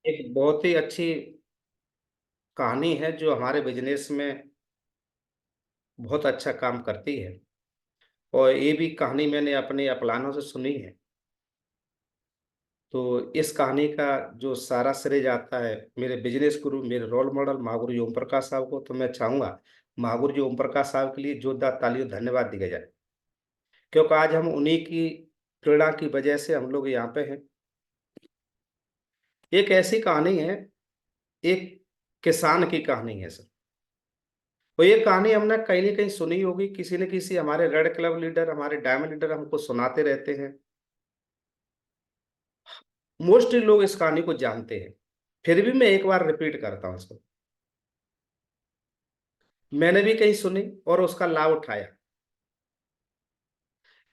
एक बहुत ही अच्छी कहानी है जो हमारे बिजनेस में बहुत अच्छा काम करती है। और ये भी कहानी मैंने अपने अपलानों से सुनी है। तो इस कहानी का जो सारा श्रेय जाता है मेरे बिजनेस गुरु, मेरे रोल मॉडल महागुरु जी ओम प्रकाश साहब को। तो मैं चाहूंगा महागुरु जी ओम प्रकाश साहब के लिए जोरदार तालियों धन्यवाद दिया जाए, क्योंकि आज हम उन्हीं की प्रेरणा की वजह से हम लोग यहाँ पे हैं। एक ऐसी कहानी है, एक किसान की कहानी है सर। तो ये कहानी हमने कहीं ना कहीं सुनी होगी, किसी न किसी हमारे रेड क्लब लीडर, हमारे डायमंड लीडर हमको सुनाते रहते हैं। मोस्टली लोग इस कहानी को जानते हैं, फिर भी मैं एक बार रिपीट करता हूँ इसको। मैंने भी कहीं सुनी और उसका लाभ उठाया।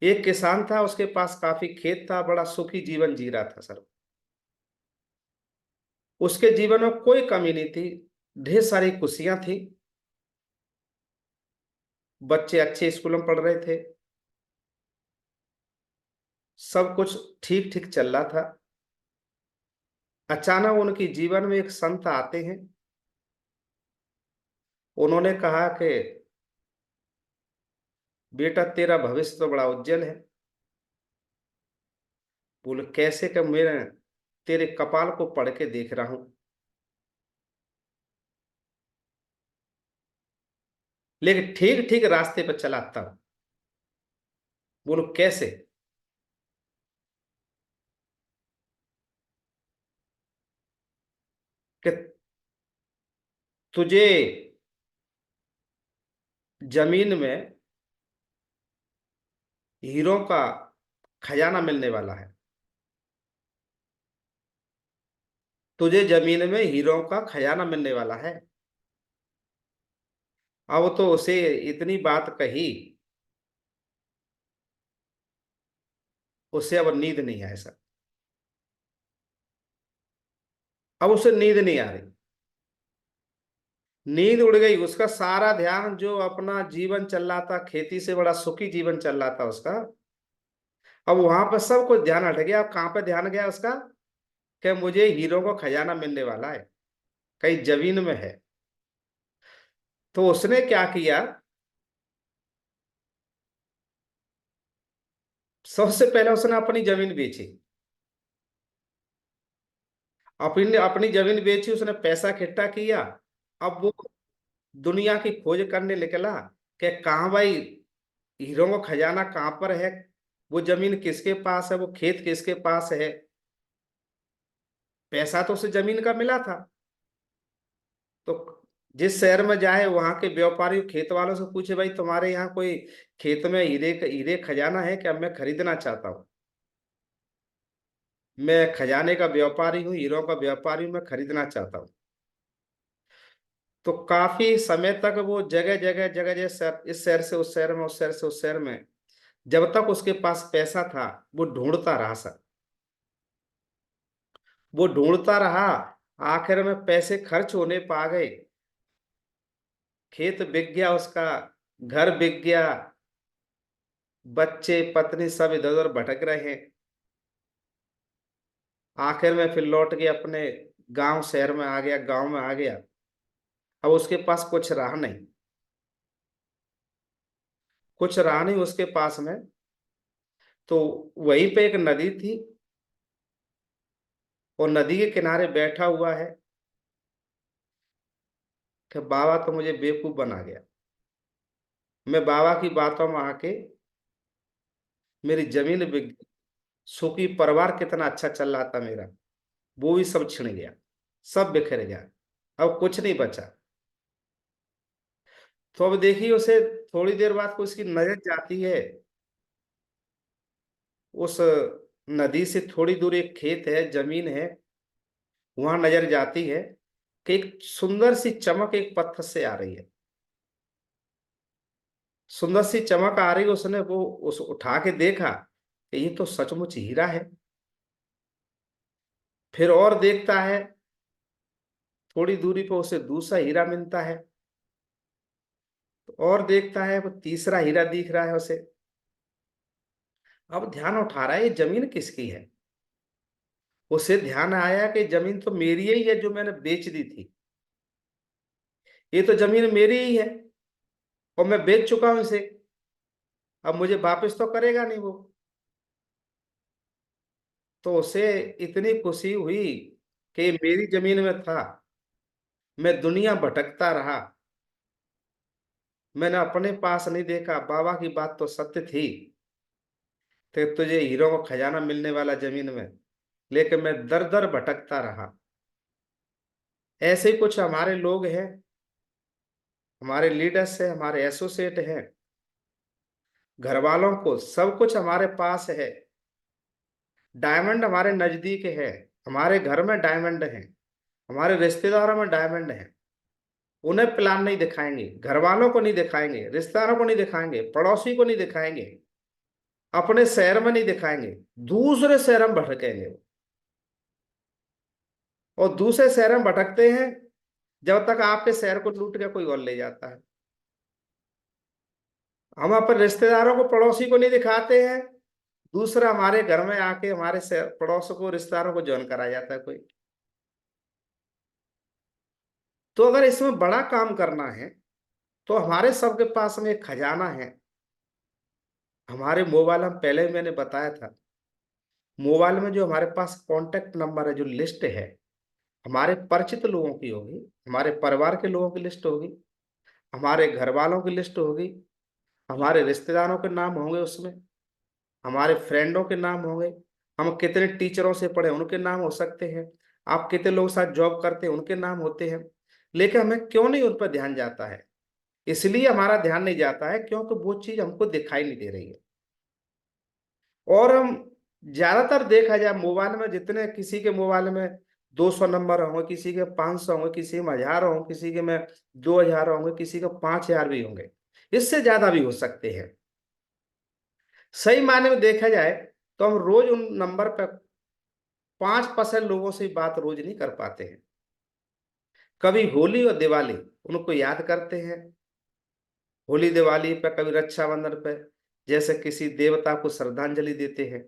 एक किसान था, उसके पास काफी खेत था, बड़ा सुखी जीवन जी रहा था सर। उसके जीवन में कोई कमी नहीं थी, ढेर सारी खुशियां थी। बच्चे अच्छे स्कूलों में पढ़ रहे थे, सब कुछ ठीक ठीक चल रहा था। अचानक उनके जीवन में एक संत आते हैं। उन्होंने कहा कि बेटा तेरा भविष्य तो बड़ा उज्जवल है। बोले कैसे? कि मैं तेरे कपाल को पढ़ के देख रहा हूं, लेकिन ठीक ठीक रास्ते पर चलाता हूं। बोलो कैसे? कि तुझे जमीन में हीरो का खजाना मिलने वाला है। तुझे जमीन में हीरो का खजाना मिलने वाला है। अब तो उसे इतनी बात कही, उसे अब नींद नहीं आए सर। अब उसे नींद नहीं आ रही, नींद उड़ गई। उसका सारा ध्यान जो अपना जीवन चल रहा था, खेती से बड़ा सुखी जीवन चल रहा था उसका, अब वहां पर सब कुछ ध्यान हट गया। अब कहाँ पे ध्यान गया उसका? कि मुझे हीरो को खजाना मिलने वाला है, कहीं जमीन में है। तो उसने क्या किया? सबसे पहले उसने अपनी जमीन बेची। अपनी अपनी जमीन बेची, उसने पैसा इकट्ठा किया। अब वो दुनिया की खोज करने निकला कि कहाँ भाई हीरो का खजाना कहाँ पर है, वो जमीन किसके पास है, वो खेत किसके पास है। पैसा तो उसे जमीन का मिला था। तो जिस शहर में जाए वहां के व्यापारी खेत वालों से पूछे भाई तुम्हारे यहाँ कोई खेत में हीरे खजाना है क्या? मैं खरीदना चाहता हूँ, मैं खजाने का व्यापारी हूँ, हीरो का व्यापारी हूँ, मैं खरीदना चाहता हूँ। तो काफी समय तक वो जगह जगह जगह जगह इस शहर से उस शहर में, उस शहर से उस शहर में, जब तक उसके पास पैसा था वो ढूंढता रहा सर। वो ढूंढता रहा, आखिर में पैसे खर्च होने पा गए। खेत बिक गया उसका, घर बिक गया, बच्चे पत्नी सब इधर उधर भटक रहे हैं। आखिर में फिर लौट के अपने गांव शहर में आ गया, गांव में आ गया। अब उसके पास कुछ रहा नहीं, कुछ रहा नहीं उसके पास में। तो वहीं पे एक नदी थी, और नदी के किनारे बैठा हुआ है कि बाबा तो मुझे बेवकूफ बना गया। मैं बाबा की बातों में आके मेरी जमीन बिक गई, सुखी परिवार कितना अच्छा चल रहा था मेरा, वो भी सब छिन गया, सब बिखर गया। अब कुछ नहीं बचा। तो अब देखिए उसे थोड़ी देर बाद को उसकी नजर जाती है, उस नदी से थोड़ी दूर एक खेत है, जमीन है। वहां नजर जाती है कि एक सुंदर सी चमक एक पत्थर से आ रही है। सुंदर सी चमक आ रही, उसने वो उस उठा के देखा कि ये तो सचमुच हीरा है। फिर और देखता है, थोड़ी दूरी पर उसे दूसरा हीरा मिलता है। तो और देखता है, वो तीसरा हीरा दिख रहा है उसे। अब ध्यान उठा रहा है ये जमीन किसकी है। उसे ध्यान आया कि जमीन तो मेरी ही है जो मैंने बेच दी थी, ये तो जमीन मेरी ही है और मैं बेच चुका हूं इसे, अब मुझे वापस तो करेगा नहीं वो। तो उसे इतनी खुशी हुई कि मेरी जमीन में था, मैं दुनिया भटकता रहा, मैंने अपने पास नहीं देखा, बाबा की बात तो सत्य थी, तो तुझे हीरो को खजाना मिलने वाला जमीन में, लेकिन मैं दर दर भटकता रहा। ऐसे ही कुछ हमारे लोग हैं, हमारे लीडर्स हैं, हमारे एसोसिएट हैं, घर वालों को सब कुछ हमारे पास है, डायमंड हमारे नजदीक है, हमारे घर में डायमंड है, हमारे रिश्तेदारों में डायमंड है, उन्हें प्लान नहीं दिखाएंगे, घर वालों को नहीं दिखाएंगे, रिश्तेदारों को नहीं दिखाएंगे, पड़ोसी को नहीं दिखाएंगे, अपने शहर में नहीं दिखाएंगे, दूसरे शहर में भटकेंगे। और दूसरे शहर में भटकते हैं जब तक आपके शहर को लूट के कोई और ले जाता है। हम अपने रिश्तेदारों को, पड़ोसी को नहीं दिखाते हैं, दूसरा हमारे घर में आके हमारे पड़ोस को, रिश्तेदारों को ज्वाइन करा जाता है कोई। तो अगर इसमें बड़ा काम करना है तो हमारे सबके पास में एक खजाना है। हमारे मोबाइल, हम पहले मैंने बताया था, मोबाइल में जो हमारे पास कांटेक्ट नंबर है, जो लिस्ट है, हमारे परिचित लोगों की होगी, हमारे परिवार के लोगों की लिस्ट होगी, हमारे घर वालों की लिस्ट होगी, हमारे रिश्तेदारों के नाम होंगे उसमें, हमारे फ्रेंडों के नाम होंगे, हम कितने टीचरों से पढ़े उनके नाम हो सकते हैं, आप कितने लोगों के साथ जॉब करते हैं उनके नाम होते हैं। लेकिन हमें क्यों नहीं उन पर ध्यान जाता है? इसलिए हमारा ध्यान नहीं जाता है क्योंकि वो चीज हमको दिखाई नहीं दे रही है। और हम ज्यादातर देखा जाए मोबाइल में, जितने किसी के मोबाइल में 200 नंबर होंगे, किसी के 500 होंगे, किसी में 1000 होंगे, किसी के में 2000 होंगे, किसी के 5000 भी होंगे, इससे ज्यादा भी हो सकते हैं। सही मायने में देखा जाए तो हम रोज उन नंबर पर 5% लोगों से बात रोज नहीं कर पाते हैं। कभी होली और दिवाली उनको याद करते हैं, होली दिवाली पे, कभी रक्षाबंधन पे, जैसे किसी देवता को श्रद्धांजलि देते हैं,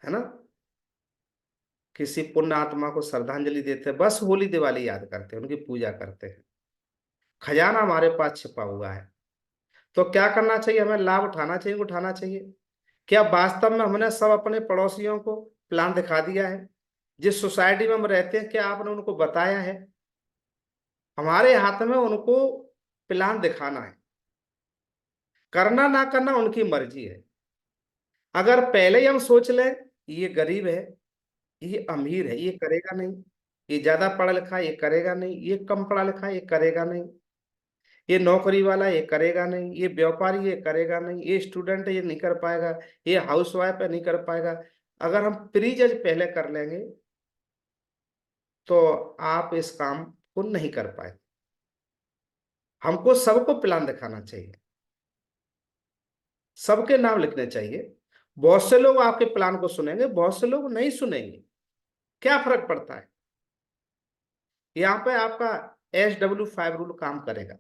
है ना, किसी पुण्य आत्मा को श्रद्धांजलि देते हैं, बस होली दिवाली याद करते हैं, उनकी पूजा करते हैं। खजाना हमारे पास छिपा हुआ है। तो क्या करना चाहिए? हमें लाभ उठाना चाहिए, उठाना चाहिए। क्या वास्तव में हमने सब अपने पड़ोसियों को प्लान दिखा दिया है? जिस सोसाइटी में हम रहते हैं, क्या आपने उनको बताया है? हमारे हाथ में उनको प्लान दिखाना है, करना ना करना उनकी मर्जी है। अगर पहले ही हम सोच लें ये गरीब है, ये अमीर है, ये करेगा नहीं, ये ज्यादा पढ़ा लिखा है, ये करेगा नहीं, ये कम पढ़ा लिखा है, ये करेगा नहीं, ये नौकरी वाला है, ये करेगा नहीं, ये व्यापारी, ये करेगा नहीं, ये स्टूडेंट है, ये नहीं कर पाएगा, ये हाउस वाइफ है, नहीं कर पाएगा, अगर हम प्री जज पहले कर लेंगे तो आप इस काम को नहीं कर पाए। हमको सबको प्लान दिखाना चाहिए, सबके नाम लिखने चाहिए। बहुत से लोग आपके प्लान को सुनेंगे, बहुत से लोग नहीं सुनेंगे, क्या फर्क पड़ता है? यहाँ पे आपका SW5 रूल काम करेगा।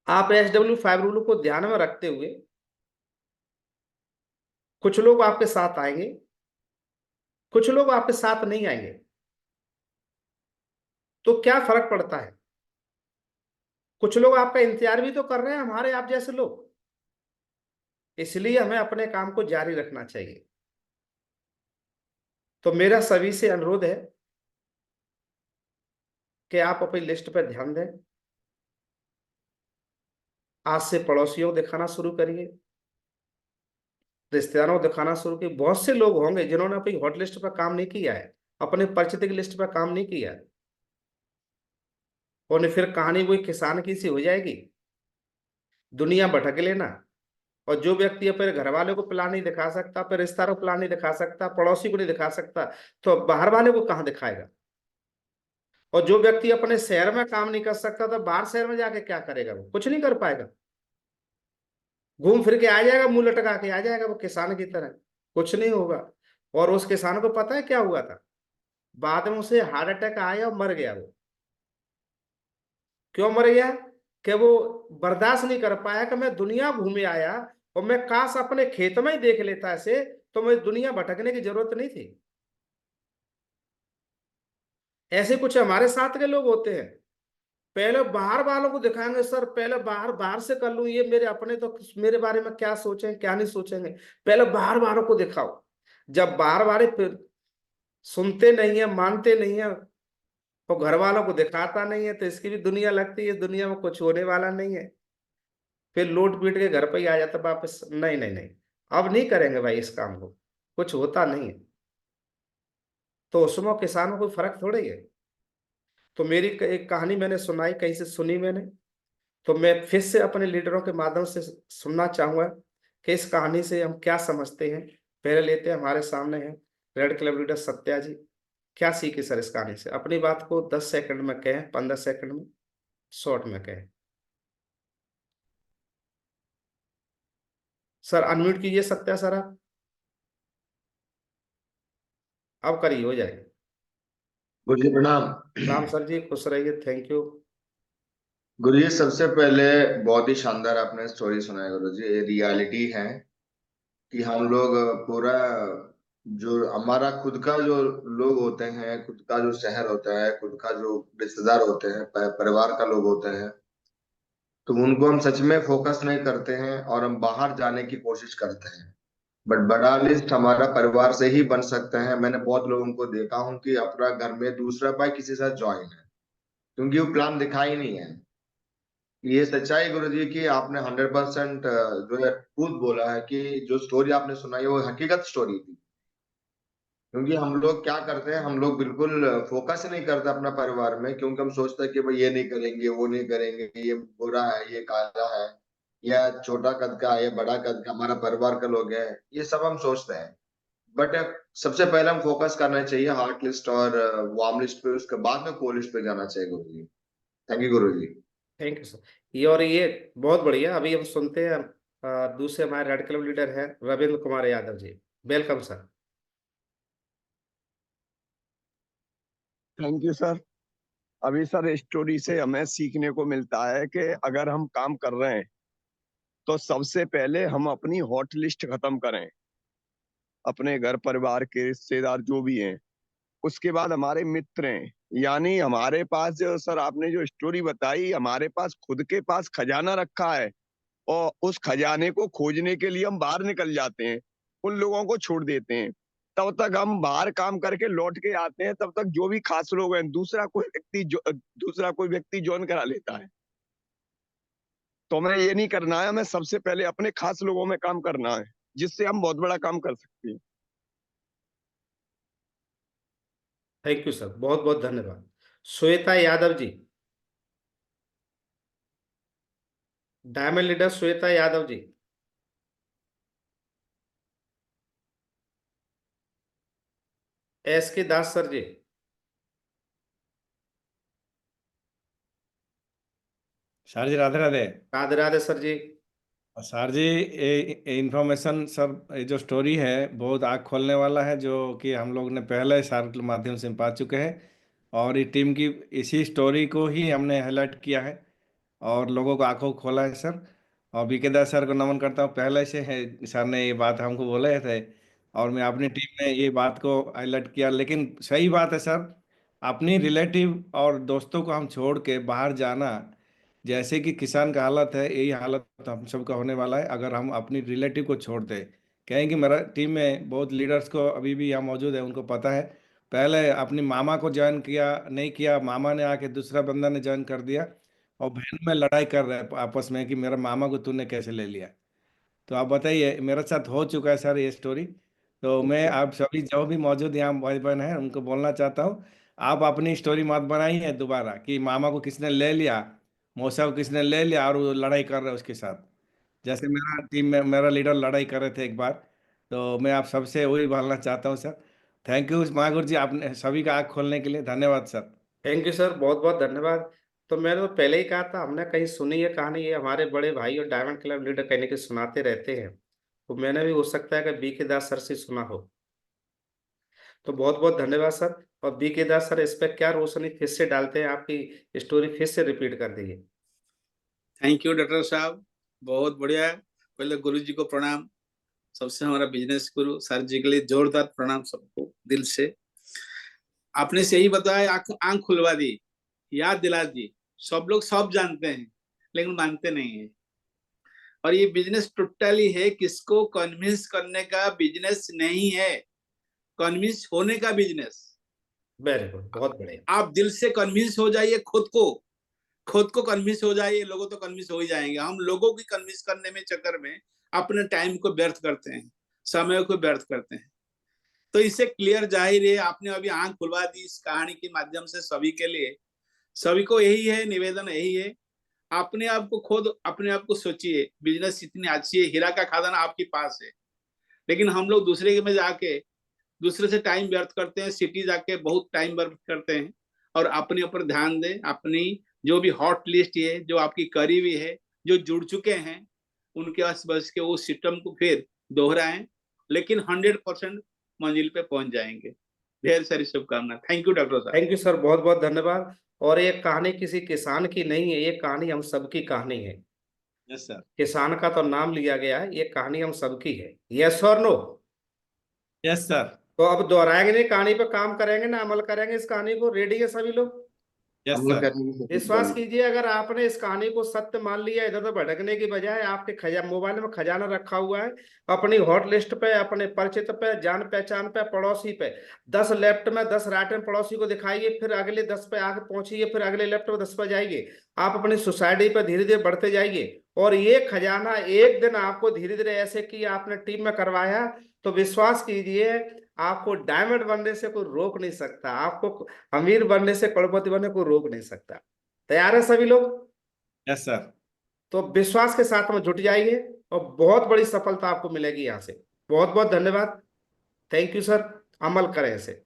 आप SW5 रूल को ध्यान में रखते हुए, कुछ लोग आपके साथ आएंगे, कुछ लोग आपके साथ नहीं आएंगे, तो क्या फर्क पड़ता है? कुछ लोग आपका इंतजार भी तो कर रहे हैं, हमारे आप जैसे लोग। इसलिए हमें अपने काम को जारी रखना चाहिए। तो मेरा सभी से अनुरोध है कि आप अपनी लिस्ट पर ध्यान दें। आज से पड़ोसियों को दिखाना शुरू करिए, रिश्तेदारों को दिखाना शुरू करिए। बहुत से लोग होंगे जिन्होंने अपनी हॉट लिस्ट पर काम नहीं किया है, अपने परिचित की लिस्ट पर काम नहीं किया है, और फिर कहानी वही किसान की सी हो जाएगी, दुनिया भटक लेना। और जो व्यक्ति अपने घर वाले को प्लान नहीं दिखा सकता, अपने रिश्तेदारों को प्लान नहीं दिखा सकता, पड़ोसी को नहीं दिखा सकता, तो बाहर वाले को कहाँ दिखाएगा? और जो व्यक्ति अपने शहर में काम नहीं कर सकता, तो बाहर शहर में जाके क्या करेगा? वो कुछ नहीं कर पाएगा, घूम फिर के आ जाएगा, मुंह लटका के आ जाएगा वो किसान की तरह, कुछ नहीं होगा। और उस किसान को पता है क्या हुआ था? बाद में उसे हार्ट अटैक आया और मर गया वो। क्यों मर गया? कि वो बर्दाश्त नहीं कर पाया कि मैं दुनिया घूमे आया और मैं काश अपने खेत में ही देख लेता ऐसे, तो मुझे दुनिया भटकने की जरूरत नहीं थी। ऐसे कुछ हमारे साथ के लोग होते हैं, पहले बाहर वालों को दिखाएंगे, सर पहले बाहर बाहर से कर लूं, ये मेरे अपने तो मेरे बारे में क्या सोचेंगे क्या नहीं सोचेंगे, पहले बाहर वालों को दिखाओ। जब बाहर वाले फिर सुनते नहीं है, मानते नहीं है, तो घर वालों को दिखाता नहीं है, तो इसकी भी दुनिया लगती है, दुनिया में कुछ होने वाला नहीं है। फिर लूट पीट के घर पे ही आ जाता वापस, नहीं नहीं नहीं, अब नहीं करेंगे भाई इस काम को, कुछ होता नहीं है। तो उसमें किसानों को फर्क थोड़ी है। तो मेरी एक कहानी मैंने सुनाई, कहीं से सुनी मैंने, तो मैं फिर से अपने लीडरों के माध्यम से सुनना चाहूंगा कि इस कहानी से हम क्या समझते हैं। पहले लेते हैं, हमारे सामने है रेड क्लब लीडर सत्या जी। क्या सीखे सर इस कहानी से? अपनी बात को 10 सेकंड में कहें, 15 सेकंड में, शॉर्ट में कहें। सर अनम्यूट कीजिए सत्या सर आप, अब करिए, हो जाएगा। गुरु जी प्रणाम। राम सर जी, खुश रहिए, थैंक यू। गुरु जी सबसे पहले बहुत ही शानदार आपने स्टोरी सुनाया गुरु जी। ये रियलिटी है कि हम लोग पूरा जो हमारा खुद का जो लोग होते हैं, खुद का जो शहर होता है, खुद का जो रिश्तेदार होते हैं, परिवार का लोग होते हैं, तो उनको हम सच में फोकस नहीं करते हैं और हम बाहर जाने की कोशिश करते हैं। बट बड़ा लिस्ट हमारा परिवार से ही बन सकता है। मैंने बहुत लोगों को देखा हूँ कि अपना घर में दूसरा भाई किसी के साथ ज्वाइन है, क्योंकि वो प्लान दिखा ही नहीं है। ये सच्चाई गुरु जी की आपने 100% जो है खुद बोला है कि जो स्टोरी आपने सुनाई वो हकीकत स्टोरी थी। क्योंकि हम लोग क्या करते हैं, हम लोग बिल्कुल फोकस ही नहीं करते अपना परिवार में, क्योंकि हम सोचते हैं कि भाई ये नहीं करेंगे, वो नहीं करेंगे, ये बुरा है, ये काला है, या छोटा कद का है, या बड़ा कद का, हमारा परिवार का लोग है, ये सब हम सोचते हैं। बट सबसे पहले हम फोकस करना चाहिए हार्ट लिस्ट और वार्म लिस्ट पे, उसके बाद में कोल लिस्ट पे जाना चाहिए गुरु जी। Thank you Guru ji. Thank you sir. ये और ये बहुत बढ़िया। अभी हम सुनते हैं दूसरे हमारे रेड क्लब लीडर हैं Ravindra Kumar Yadav ji. Welcome sir. Thank you sir. अभी सर स्टोरी से हमें सीखने को मिलता है कि अगर हम काम कर रहे हैं तो सबसे पहले हम अपनी हॉट लिस्ट खत्म करें, अपने घर परिवार के रिश्तेदार जो भी हैं। उसके बाद हमारे मित्र हैं, यानी हमारे पास जो सर आपने जो स्टोरी बताई, हमारे पास खुद के पास खजाना रखा है और उस खजाने को खोजने के लिए हम बाहर निकल जाते हैं, उन लोगों को छोड़ देते हैं। तब तक हम बाहर काम करके लौट के आते हैं, तब तक जो भी खास लोग हैं दूसरा कोई व्यक्ति ज्वाइन करा लेता है। तो हमें ये नहीं करना है, हमें सबसे पहले अपने खास लोगों में काम करना है, जिससे हम बहुत बड़ा काम कर सकते हैं। थैंक यू सर, बहुत बहुत धन्यवाद। Shweta Yadav ji, diamond leader Shweta Yadav ji. S के दास सर जी। सर जी राधे राधे। राधे राधे सर जी। सर जी ये इंफॉर्मेशन सर, ये जो स्टोरी है बहुत आँख खोलने वाला है, जो कि हम लोग ने पहले सर के माध्यम से पा चुके हैं। और ये टीम की इसी स्टोरी को ही हमने हाईलाइट किया है और लोगों को आंखों को खोला है सर। और बीके दास सर को नमन करता हूँ, पहले से है सर ने ये बात हमको बोले थे और मैं अपनी टीम में ये बात को हाईलाइट किया। लेकिन सही बात है सर, अपनी रिलेटिव और दोस्तों को हम छोड़ के बाहर जाना, जैसे कि किसान का हालत है यही हालत हम सबका होने वाला है अगर हम अपनी रिलेटिव को छोड़ दें। कहें कि मेरा टीम में बहुत लीडर्स को अभी भी यहाँ मौजूद है, उनको पता है पहले अपनी मामा को ज्वाइन किया नहीं किया, मामा ने आके दूसरा बंदा ने ज्वाइन कर दिया और बहन में लड़ाई कर रहे हैं आपस में कि मेरा मामा को तूने कैसे ले लिया। तो आप बताइए, मेरे साथ हो चुका है सर ये स्टोरी। तो मैं आप सभी जो भी मौजूद यहाँ भाई बहन हैं उनको बोलना चाहता हूँ, आप अपनी स्टोरी मत बनाइए दोबारा कि मामा को किसने ले लिया, मौसा को किसने ले लिया और वो लड़ाई कर रहे हैं उसके साथ। जैसे मेरा टीम में मेरा लीडर लड़ाई कर रहे थे एक बार, तो मैं आप सबसे वही बोलना चाहता हूँ सर। थैंक यू महागुरु जी, आपने सभी का आँख खोलने के लिए धन्यवाद सर। थैंक यू सर, बहुत बहुत धन्यवाद। तो मैंने तो पहले ही कहा था, हमने कहीं सुनी है कहानी, ये हमारे बड़े भाई और डायमंड क्लब लीडर कहने के सुनाते रहते हैं, तो मैंने भी हो सकता है कि बी के दास सर से सुना हो। तो बहुत बहुत धन्यवाद सर। और बी के दास सर, इस पर क्या रोशनी फिर से डालते हैं, आपकी स्टोरी फिर से रिपीट कर दीजिए। थैंक यू डॉक्टर साहब, बहुत बढ़िया है। पहले गुरु जी को प्रणाम। सबसे हमारा बिजनेस गुरु सर जी के लिए जोरदार प्रणाम सबको दिल से। आपने सही बताया, आंख खुलवा दी, याद दिला दी। सब लोग सब जानते हैं लेकिन मानते नहीं है। और ये बिजनेस टोटली है किसको कन्विंस करने का बिजनेस नहीं है, कन्विंस होने का बिजनेस। वेरी गुड, बहुत बढ़िया। आप दिल से कन्विंस हो जाइए, खुद को कन्विंस हो जाइए, लोगों तो कन्विंस हो ही जाएंगे। हम लोगों की कन्विंस करने में चक्कर में अपने टाइम को व्यर्थ करते हैं, समय को व्यर्थ करते हैं। तो इससे क्लियर जाहिर है, आपने अभी आंख खुलवा दी इस कहानी के माध्यम से सभी के लिए। सभी को यही है, निवेदन यही है, अपने आप को खुद अपने आप को सोचिए, बिजनेस इतनी अच्छी है, हीरा का खजाना आपके पास है, लेकिन हम लोग दूसरे के में जाके दूसरे से टाइम व्यर्थ करते हैं, सिटी जाके बहुत टाइम व्यर्थ करते हैं। और अपने ऊपर ध्यान दें, अपनी जो भी हॉट लिस्ट है, जो आपकी करीबी है, जो जुड़ चुके हैं, उनके पास बस के वो सिस्टम को फिर दोहराएं, लेकिन 100% मंजिल पे पहुंच जाएंगे। ढेर सारी शुभकामनाएं। थैंक यू डॉक्टर साहब। थैंक यू सर, बहुत बहुत धन्यवाद। और ये कहानी किसी किसान की नहीं है, ये कहानी हम सबकी कहानी है। Yes sir. किसान का तो नाम लिया गया है, ये कहानी हम सबकी है। यस और नो? Yes sir. तो अब दोहराएंगे नहीं, कहानी पे काम करेंगे ना, अमल करेंगे इस कहानी को। रेडी है सभी लोग? यस अमल सर। करने की कोशिश विश्वास करेंगे। कीजिए, अगर आपने इस कहानी को सत्य मान लिया, इधर उधर भटकने की बजाय आपके मोबाइल में खजाना रखा हुआ है, अपनी हॉट लिस्ट पे, अपने परिचित पे, जान पहचान पे, पड़ोसी पे 10 लेफ्ट में 10 राइट में पड़ोसी को दिखाइए, फिर अगले 10 पे आगे पहुंचिए, फिर अगले लेफ्ट में 10 पे जाइए। आप अपनी सोसाइटी पे धीरे धीरे बढ़ते जाइए, और ये खजाना एक दिन आपको धीरे धीरे ऐसे कि आपने टीम में करवाया, तो विश्वास कीजिए आपको डायमंड बनने से कोई रोक नहीं सकता, आपको अमीर बनने से, करोड़पति बनने को रोक नहीं सकता। तैयार है सभी लोग? Yes sir. तो विश्वास के साथ में जुट जाइए और बहुत बड़ी सफलता आपको मिलेगी यहाँ से। बहुत बहुत धन्यवाद। थैंक यू सर, अमल करें इसे।